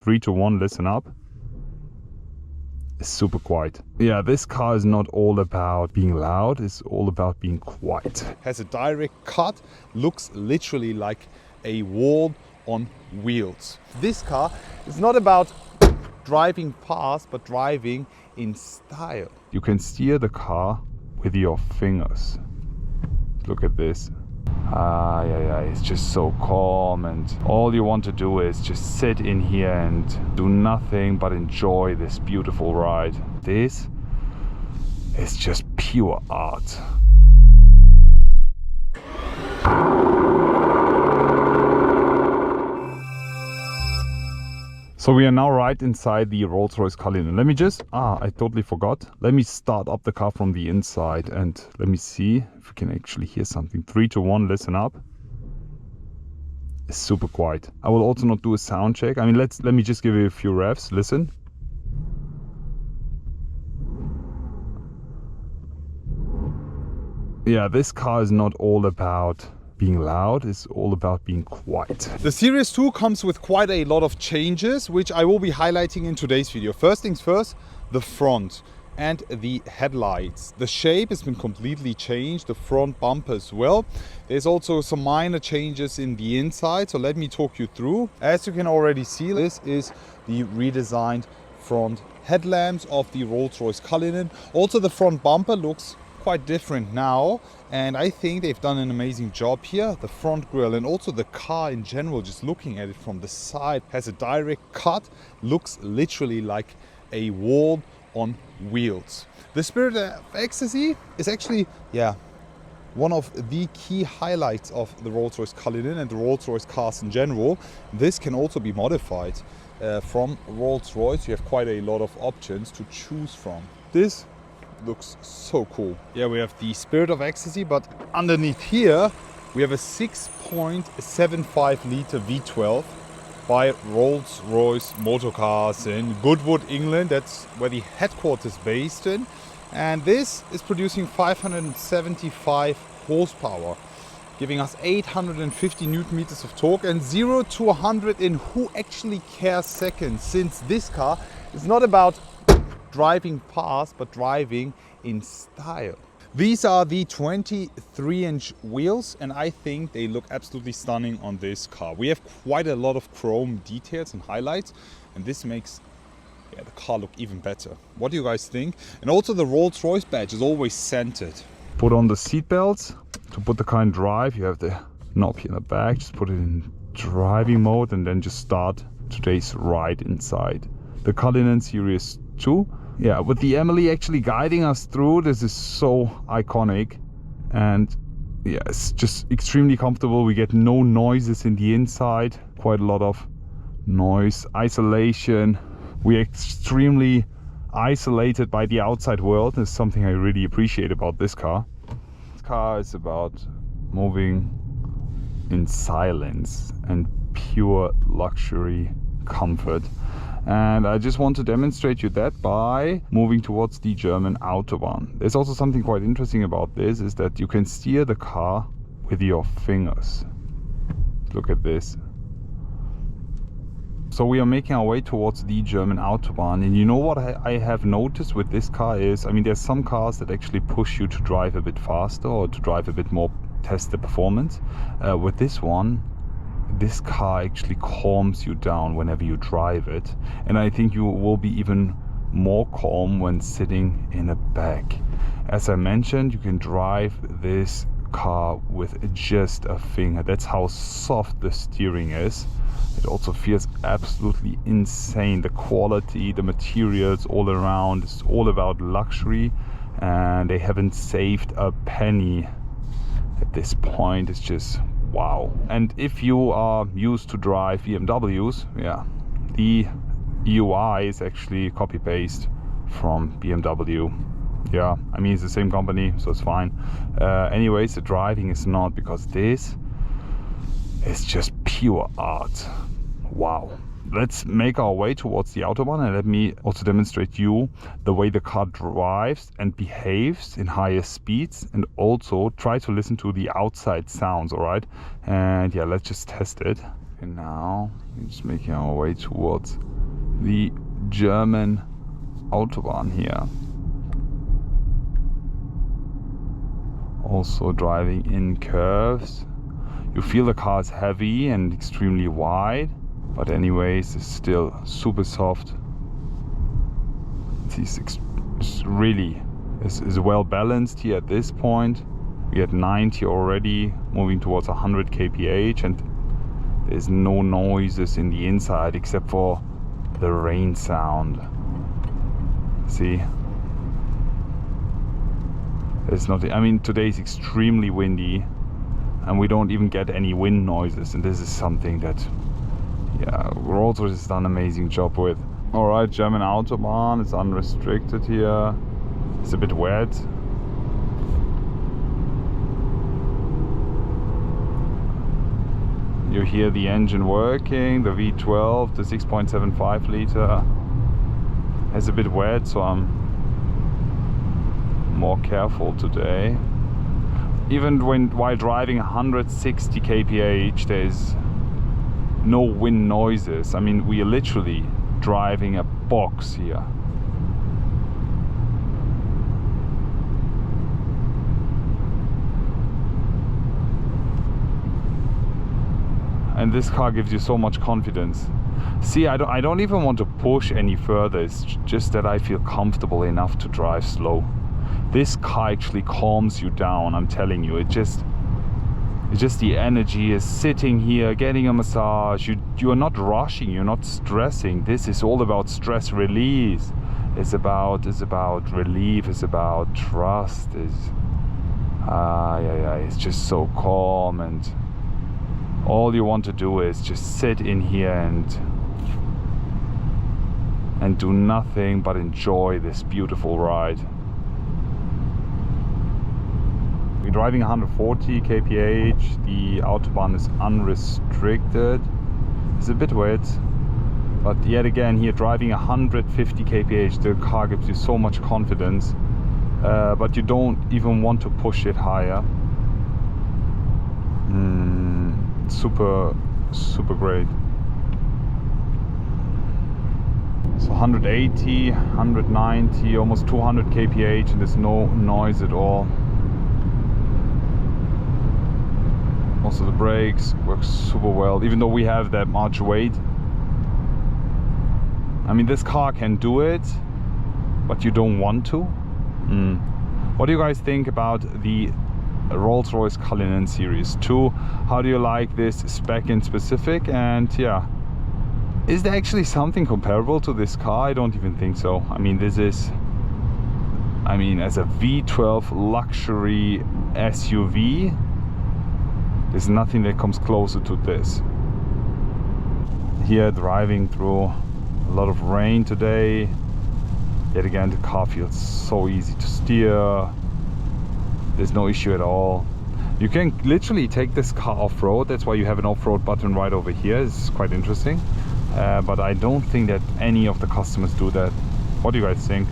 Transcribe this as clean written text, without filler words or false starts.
3, 2, 1, listen up. It's super quiet. Yeah, this car is not all about being loud, it's all about being quiet. Has a direct cut, looks literally like a wall on wheels. This car is not about driving fast, but driving in style. You can steer the car with your fingers. Look at this. Yeah, it's just so calm, and all you want to do is just sit in here and do nothing but enjoy this beautiful ride. This is just pure art. So we are now right inside the Rolls-Royce Cullinan. Let me just, I totally forgot. Let me start up the car from the inside and let me see if we can actually hear something. 3, 2, 1, listen up. It's super quiet. I will also not do a sound check. I mean, let me just give you a few revs. Listen. Yeah, this car is not all about being loud, is all about being quiet. The Series 2 comes with quite a lot of changes, which I will be highlighting in today's video. First things first, the front and the headlights. The shape has been completely changed, the front bumper as well. There's also some minor changes in the inside, so let me talk you through. As you can already see, this is the redesigned front headlamps of the Rolls-Royce Cullinan. Also, the front bumper looks quite different now, and I think they've done an amazing job here. The front grille and also the car in general, just looking at it from the side, has a direct cut, looks literally like a wall on wheels. The Spirit of Ecstasy is actually, one of the key highlights of the Rolls-Royce Cullinan and the Rolls-Royce cars in general. This can also be modified from Rolls-Royce. You have quite a lot of options to choose from. This looks so cool. Yeah, we have the Spirit of Ecstasy, but underneath here we have a 6.75 litre V12 by Rolls-Royce Motorcars in Goodwood, England. That's where the headquarters is based in, and this is producing 575 horsepower, giving us 850 newton meters of torque and 0 to 100 in who actually cares seconds, since this car is not about driving fast, but driving in style. These are the 23-inch wheels, and I think they look absolutely stunning on this car. We have quite a lot of chrome details and highlights, and this makes the car look even better. What do you guys think? And also the Rolls-Royce badge is always centered. Put on the seat belts. To put the car in drive, you have the knob here in the back. Just put it in driving mode and then just start today's ride inside. The Cullinan Series 2. Yeah, with the Emily actually guiding us through, this is so iconic, and yeah, it's just extremely comfortable. We get no noises in the inside, quite a lot of noise isolation. We're extremely isolated by the outside world. It's something I really appreciate about this car. This car is about moving in silence and pure luxury comfort. And I just want to demonstrate you that by moving towards the German Autobahn. There's also something quite interesting about this, is that you can steer the car with your fingers. Look at this. So we are making our way towards the German Autobahn, and you know what I have noticed with this car is, I mean, there's some cars that actually push you to drive a bit faster or to drive a bit more, test the performance. With this one, this car actually calms you down whenever you drive it, and I think you will be even more calm when sitting in the back. As I mentioned, you can drive this car with just a finger. That's how soft the steering is. It also feels absolutely insane. The quality, the materials all around, it's all about luxury, and they haven't saved a penny at this point. It's just wow. And if you are used to drive BMWs, the UI is actually copy-paste from BMW. Yeah, I mean, it's the same company, so it's fine. Anyways, the driving is not, because this is just pure art. Wow. Let's make our way towards the Autobahn, and let me also demonstrate you the way the car drives and behaves in higher speeds, and also try to listen to the outside sounds, all right? And yeah, let's just test it. And now we're just making our way towards the German Autobahn here. Also driving in curves. You feel the car is heavy and extremely wide, but anyways, it's still super soft. It's really is well balanced here at this point. We at 90 already, moving towards 100 kph, and there's no noises in the inside except for the rain sound. See? It's not, I mean, today is extremely windy and we don't even get any wind noises, and this is something that, yeah, Rolls-Royce has done an amazing job with. Alright, German Autobahn, it's unrestricted here. It's a bit wet. You hear the engine working, the V12, the 6.75 liter. It's a bit wet, so I'm more careful today. Even while driving 160 kph, there's no wind noises. I mean, we are literally driving a box here. And this car gives you so much confidence. See, I don't even want to push any further. It's just that I feel comfortable enough to drive slow. This car actually calms you down, I'm telling you. It's just the energy is sitting here, getting a massage. You are not rushing, you're not stressing. This is all about stress release. It's about relief, it's about trust. It's just so calm, and all you want to do is just sit in here and do nothing but enjoy this beautiful ride. We're driving 140 kph. The Autobahn is unrestricted. It's a bit wet, but yet again here driving 150 kph, the car gives you so much confidence, but you don't even want to push it higher. Super great. So 180, 190, almost 200 kph, and there's no noise at all. Also the brakes work super well, even though we have that much weight. I mean, this car can do it, but you don't want to. What do you guys think about the Rolls-Royce Cullinan Series 2? How do you like this spec in specific? And yeah, is there actually something comparable to this car? I don't even think so. I mean, this is, as a V12 luxury SUV, there's nothing that comes closer to this. Here driving through a lot of rain today. Yet again, the car feels so easy to steer. There's no issue at all. You can literally take this car off-road. That's why you have an off-road button right over here. It's quite interesting. But I don't think that any of the customers do that. What do you guys think?